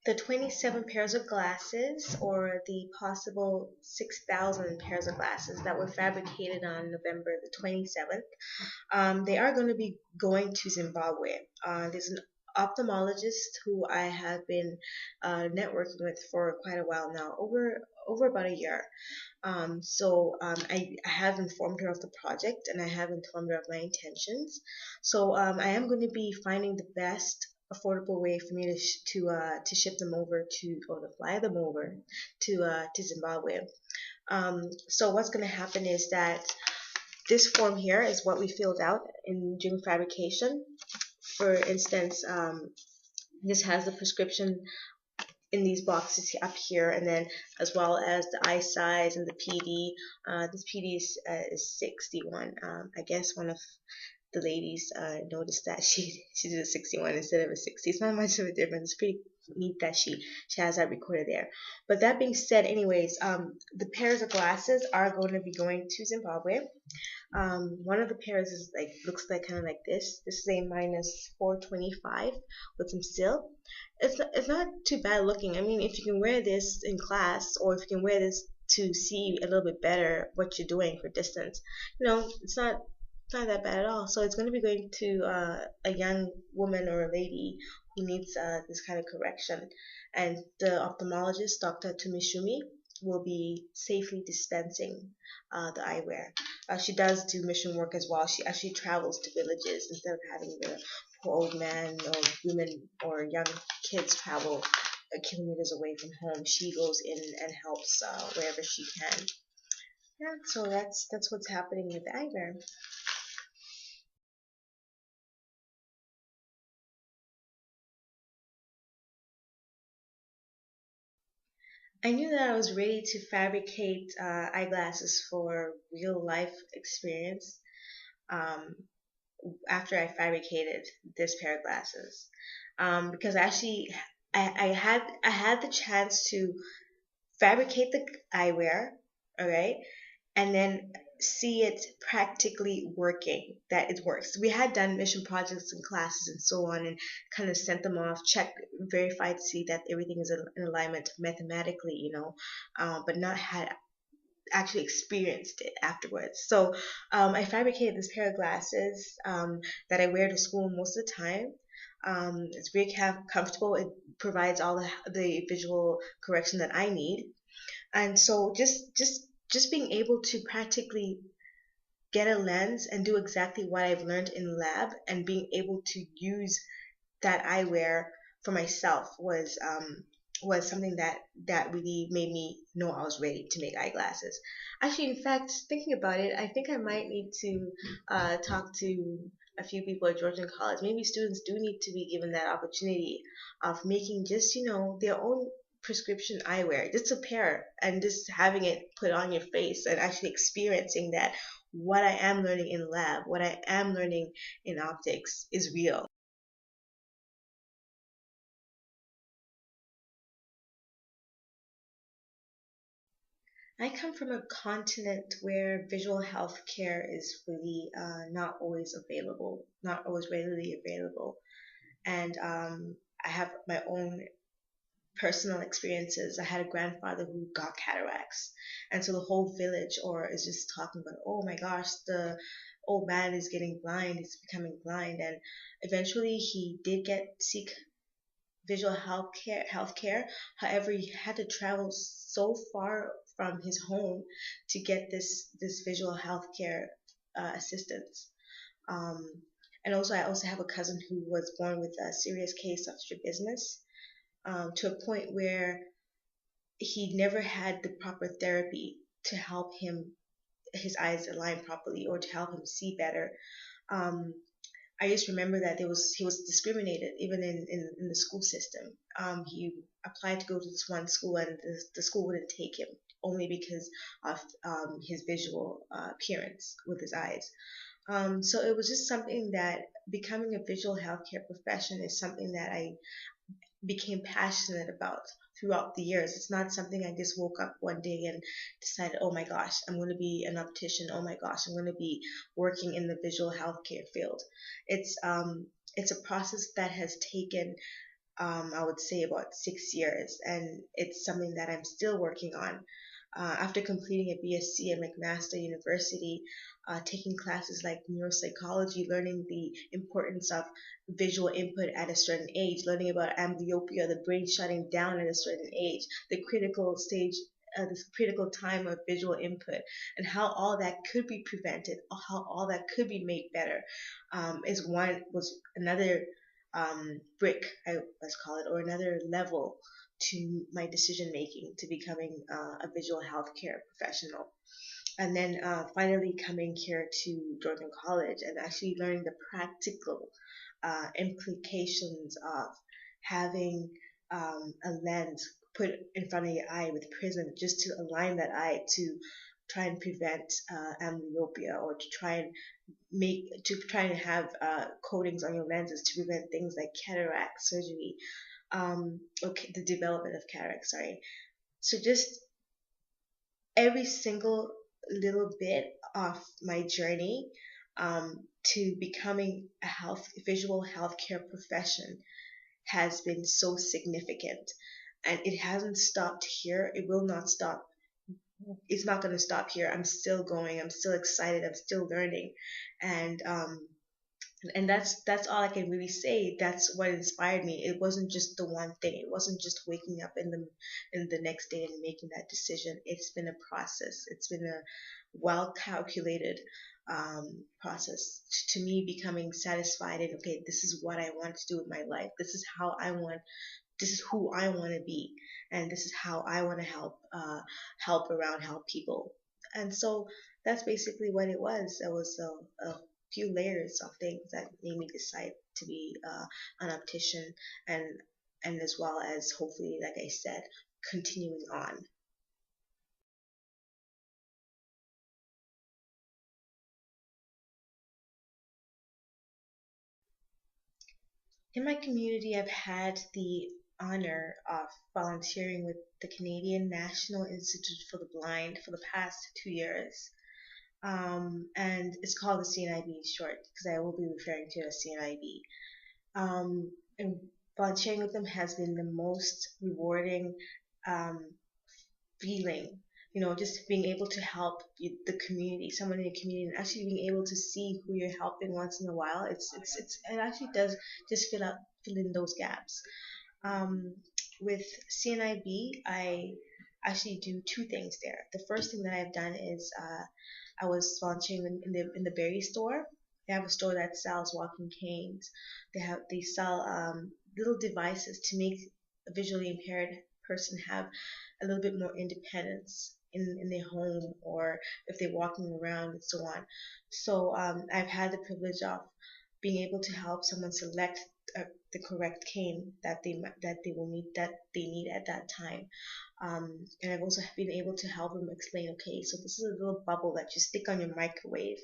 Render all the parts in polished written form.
The 27 pairs of glasses, or the possible 6,000 pairs of glasses that were fabricated on November the 27th, they are going to be going to Zimbabwe. There's an ophthalmologist who I have been networking with for quite a while now, over about a year. I have informed her of the project, and I have informed her of my intentions. I am going to be finding the best affordable way for me to ship them over to, or to fly them over to Zimbabwe. What's going to happen is that this form here is what we filled out in during fabrication. For instance, this has the prescription in these boxes up here, and then as well as the eye size and the PD. This PD is 61. I guess one of the ladies noticed that she did a 61 instead of a 60. It's not much of a difference. It's pretty neat that she has that recorded there. But that being said, anyways, the pairs of glasses are going to be going to Zimbabwe. One of the pairs is like looks like kind of like this. This is a minus 425 with some steel. It's not too bad looking. I mean, if you can wear this in class, or if you can wear this to see a little bit better what you're doing for distance, it's not that bad at all. So it's going to be going to a young woman or a lady who needs this kind of correction, and the ophthalmologist, Dr. Tumishumi, will be safely dispensing the eyewear. She does do mission work as well. She actually travels to villages instead of having the poor old man or women or young kids travel kilometers away from home. She goes in and helps wherever she can. Yeah, so that's what's happening with the eyewear. I knew that I was ready to fabricate eyeglasses for real life experience um, after I fabricated this pair of glasses. Because actually, I had the chance to fabricate the eyewear, all right, and then see it practically working, that it works. We had done mission projects and classes and so on, and kind of sent them off, check, verified to see that everything is in alignment mathematically, but not had actually experienced it afterwards. I fabricated this pair of glasses that I wear to school most of the time. It's very comfortable. It provides all the visual correction that I need, and so just being able to practically get a lens and do exactly what I've learned in lab, and being able to use that eyewear for myself was something that really made me know I was ready to make eyeglasses. Actually, in fact, thinking about it, I think I might need to talk to a few people at Georgian College. Maybe students do need to be given that opportunity of making just their own prescription eyewear, just a pair, and just having it put on your face and actually experiencing that what I am learning in lab, what I am learning in optics is real. I come from a continent where visual health care is really not always available, not always readily available. And I have my own personal experiences. I had a grandfather who got cataracts, and so the whole village or is just talking about, oh my gosh, the old man is getting blind, he's becoming blind, and eventually he did get seek visual health care. However, he had to travel so far from his home to get this visual healthcare assistance. Um, and also, I also have a cousin who was born with a serious case of strabismus, to a point where he never had the proper therapy to help his eyes align properly or to help him see better. Um, I just remember that he was discriminated even in the school system. He applied to go to this one school, and the school wouldn't take him only because of his visual appearance with his eyes. So it was just something that becoming a visual healthcare profession is something that I became passionate about throughout the years. It's not something I just woke up one day and decided, oh my gosh, I'm going to be an optician. Oh my gosh, I'm going to be working in the visual healthcare field. It's a process that has taken I would say about 6 years, and it's something that I'm still working on. After completing a BSc at McMaster University, taking classes like neuropsychology, learning the importance of visual input at a certain age, learning about amblyopia, the brain shutting down at a certain age, the critical stage, this critical time of visual input, and how all that could be prevented, how all that could be made better, was another brick, I let's call it, or another level to my decision making to becoming a visual healthcare professional. And then finally coming here to Georgia College and actually learning the practical implications of having a lens put in front of your eye with prism just to align that eye to try and prevent amblyopia, or to try and have coatings on your lenses to prevent things like cataract surgery, okay, the development of cataract, sorry. So just every single little bit of my journey to becoming a visual healthcare profession has been so significant. And it hasn't stopped here. It will not stop. It's not going to stop here. I'm still going. I'm still excited. I'm still learning. And that's all I can really say. That's what inspired me. It wasn't just the one thing. It wasn't just waking up in the next day and making that decision. It's been a process. It's been a well calculated process to me becoming satisfied and okay, this is what I want to do with my life. This is who I want to be, and this is how I want to help people. And so that's basically what it was. It was a few layers of things that made me decide to be an optician, and as well as hopefully, like I said, continuing on. In my community, I've had the honor of volunteering with the Canadian National Institute for the Blind for the past 2 years. And it's called the CNIB short because I will be referring to it as CNIB. And volunteering with them has been the most rewarding um, feeling. Just being able to help the community, someone in the community, and actually being able to see who you're helping once in a while. It actually does just fill in those gaps. Um, with CNIB, I actually do two things there. The first thing that I've done is I was volunteering in the berry store. They have a store that sells walking canes. They sell little devices to make a visually impaired person have a little bit more independence in their home, or if they're walking around and so on. So I've had the privilege of being able to help someone select the correct cane that they need at that time. And I've also been able to help them explain, okay, so this is a little bubble that you stick on your microwave,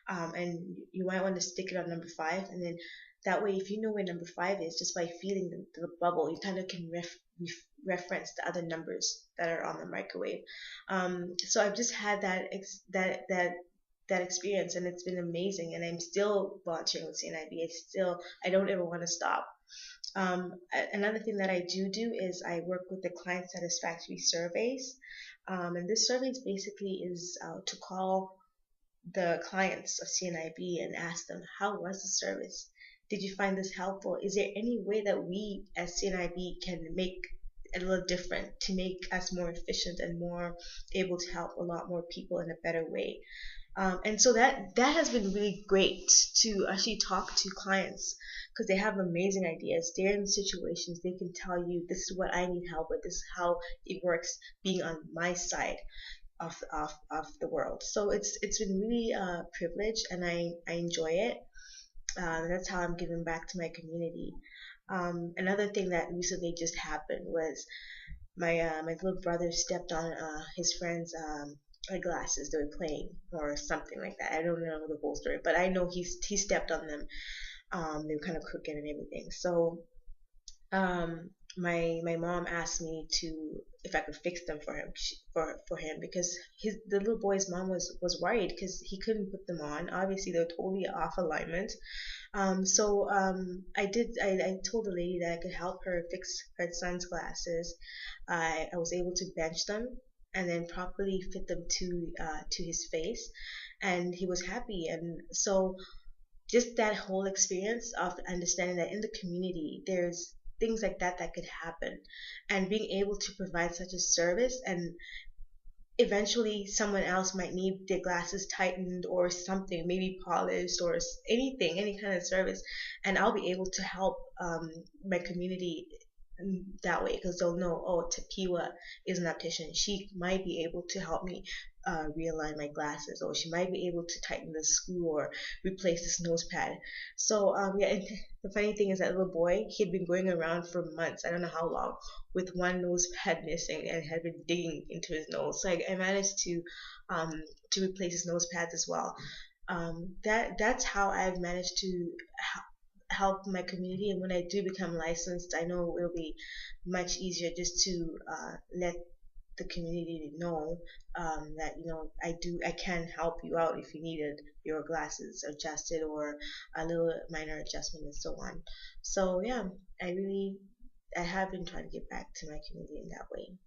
and you might want to stick it on number 5, and then that way, if you know where number 5 is, just by feeling the bubble, you kind of can reference the other numbers that are on the microwave. So I've just had that experience, and it's been amazing. And I'm still volunteering with CNIB. I don't ever want to stop. Another thing that I do is I work with the client satisfactory surveys, and this surveys basically is to call the clients of CNIB and ask them, how was the service? Did you find this helpful? Is there any way that we as CNIB can make a little different to make us more efficient and more able to help a lot more people in a better way? And so that has been really great to actually talk to clients because they have amazing ideas. They're in situations they can tell you, this is what I need help with. This is how it works being on my side of the world. So it's been really a privilege, and I enjoy it. That's how I'm giving back to my community. Another thing that recently just happened was my little brother stepped on his friend's glasses. They were playing or something like that. I don't know the whole story, but I know he stepped on them. They were kind of crooked and everything. So my mom asked me to if I could fix them for him, for him, because the little boy's mom was worried because he couldn't put them on. Obviously, they're totally off alignment. I told the lady that I could help her fix her son's glasses. I was able to bench them and then properly fit them to his face, and he was happy. And so just that whole experience of understanding that in the community there's things like that could happen, and being able to provide such a service, and eventually someone else might need their glasses tightened or something, maybe polished or anything, any kind of service, and I'll be able to help my community that way, because they'll know, oh, Tapiwa is an optician. She might be able to help me realign my glasses, or she might be able to tighten the screw or replace this nose pad. So yeah, and the funny thing is that little boy, he had been going around for months, I don't know how long, with one nose pad missing and had been digging into his nose. So I managed um, to replace his nose pads as well. That's how I've managed to help my community. And when I do become licensed, I know it will be much easier just to let the community know that I can help you out if you needed your glasses adjusted or a little minor adjustment and so on. So yeah, I have been trying to get back to my community in that way.